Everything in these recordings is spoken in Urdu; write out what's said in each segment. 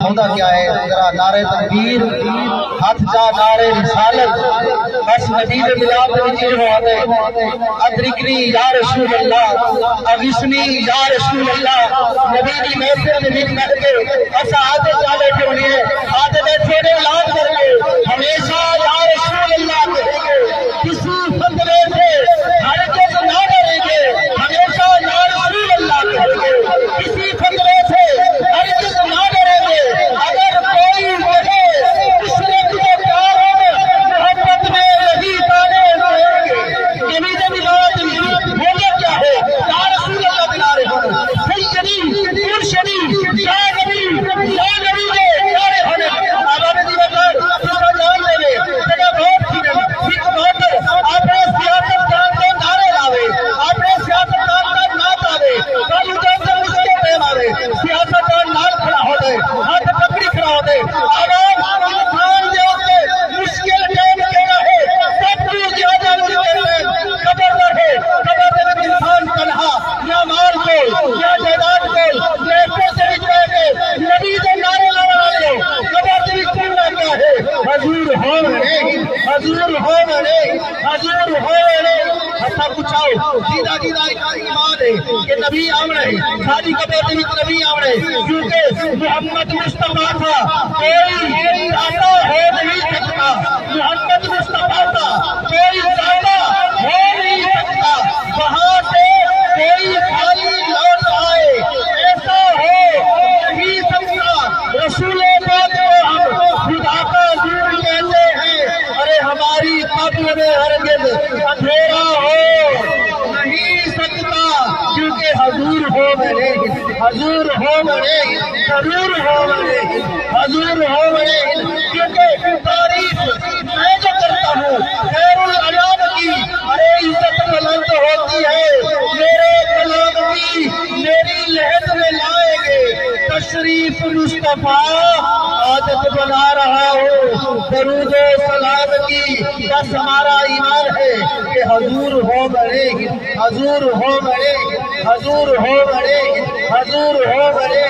ہوتا کیا ہے ذرا نعرہ تکبیر ہاتھ جا نعرہ رسالت بس مدینہ ملاد میں چیز ہوتے ادرکنی یا رسول اللہ اغثنی یا رسول اللہ نبی دی محفل میں بھی کہہ کے ایسا آتے چالے کے انہیں آتے بیٹھے نے اعلان کر کے ہمیشہ یا رسول اللہ کہیں گے کسی فترے سے ہرگز نہ ڈریں گے ہمیشہ یا رسول اللہ کہیں گے کسی فترے سے ہرگز نہ ڈریں گے اگر کوئی مجھے اس نے مجھے پیار محبت میں رہی تانے رہیں گے امید ملاد ہوگا کیا ہے یا رسول اللہ بنا رہے ہوں سیدی مرشدی یا نبی کے پیارے ہونے آباد دیوکر اسا جان لے لے تیرا بہت فکر بہتر آپ نے سیاست دان کو نعرے لاوے آپ نے سیاست دان کا نعت آوے راجو جان سے اس کے پیم آوے سیاست دان نال کھڑا ہوتے ہاتھ پکڑی کھڑا ہوتے آوام انسان دے ہوتے مشکل ٹائم کہنا ہے سب کو زیادہ مشکل ہے قبر در ہے قبر در انسان تنہا یا مال کو یا جائیداد کو یا پیسے بچائے گے نبی دے نعرے لانا والے قبر در کرنا کیا ہے حضور ہو نہیں حضور ہو نہیں حضور ہو نہیں ہسا پوچھاؤ جیدہ جیدہ ایمان ہے کہ نبی آمنے ساری قبر در نبی آمنے کیونکہ محمد مصطفیٰ تھا کوئی آتا ہو نہیں سکتا محمد مصطفیٰ تھا کوئی زیادہ ہو نہیں سکتا وہاں سے کوئی خالی لوٹ آئے ایسا ہو نہیں سکتا رسول پاک کو ہم خدا کا نور کہتے ہیں ارے ہماری قبر میں ہرگز اندھیرا ہو نہیں سکتا کیونکہ حضور ہو بنے حضور ہو بنے ضرور ہو بنے حضور ہو بنے کیونکہ تعریف میں جو کرتا ہوں خیر العیاب کی ارے عزت بلند ہوتی ہے میرے کلام کی میری لہد میں لائیں گے تشریف مصطفیٰ عادت بنا رہا ہوں درود و سلام کی بس ہمارا ایمان ہے کہ حضور ہو بڑے حضور ہو بڑے حضور ہو بڑے حضور ہو بڑے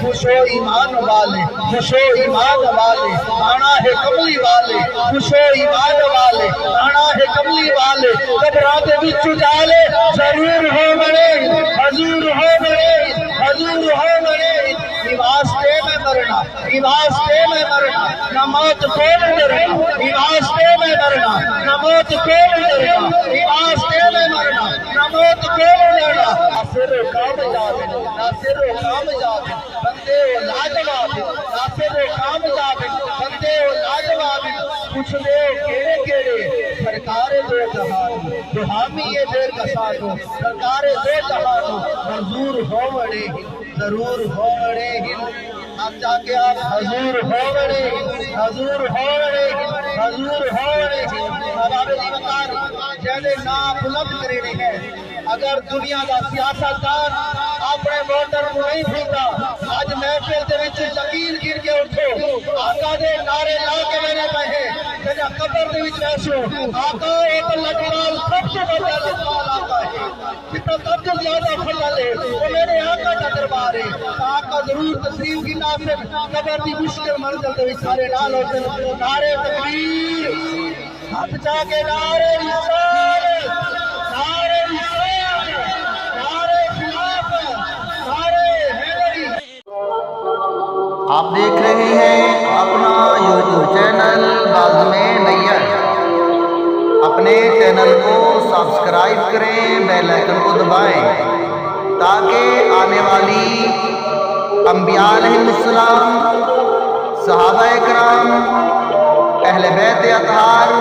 خوش و ایمان والے خوش و ایمان والے آنا ہے کملی والے خوش و ایمان والے آنا ہے کملی والے گھبراتے بچ جالے ضرور ہو بڑے حضور ہو بڑے حضور ہو بڑے واسطے میں مرنا واسطے میں مرنا نہ موت کو ڈرنا واسطے میں مرنا نہ موت کو ڈرنا واسطے میں مرنا نہ موت کو ڈرنا ناصر و کامیاب ناصر و کامیاب بندے و لاجواب ناصر و کامیاب بندے و لاجواب کچھ دے کیڑے کیڑے سرکار دو جہان جو حامی یہ دیر کا ساتھ ہو سرکار دو جہان منظور ہو بڑے ضرور ہو بڑے اب جا کے آپ حضور ہو بڑے حضور ہو بڑے حضور ہو بڑے حضاب دیوکار جیلے نا بلند کرنے ہیں اگر دنیا کا سیاستدان اپنے ووٹر کو نہیں بھولتا آج محفل دے وچ یقین گر کے اٹھو آقا دے نعرے لا کے میرے پہے جنہ قبر دے وچ بیٹھو آقا ایک لجپال سب سے بڑا لجپال آقا ہے جتنا سب سے زیادہ پھلا لے وہ میرے آقا کا دربار ہے آقا ضرور تسلیم کی ناصر قبر دی مشکل منزل دے وچ سارے نال ہوتے نعرے تکبیر ہاتھ جا کے نعرے رسالت نعرے رسالت نعرے خلافت نعرے حیدری آپ دیکھ رہے ہیں اپنا یوٹیوب چینل بازم نیّر اپنے چینل کو سبسکرائب کریں بیل آئیکن کو دبائیں تاکہ آنے والی انبیاء علیہ السلام صحابہ کرام اہل بیت اطہار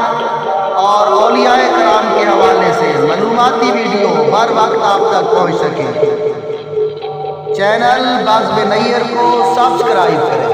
اور اولیاء کرام کے حوالے سے معلوماتی ویڈیو ہر وقت آپ تک پہنچ سکے چینل بازم نیّر کو سبسکرائب کریں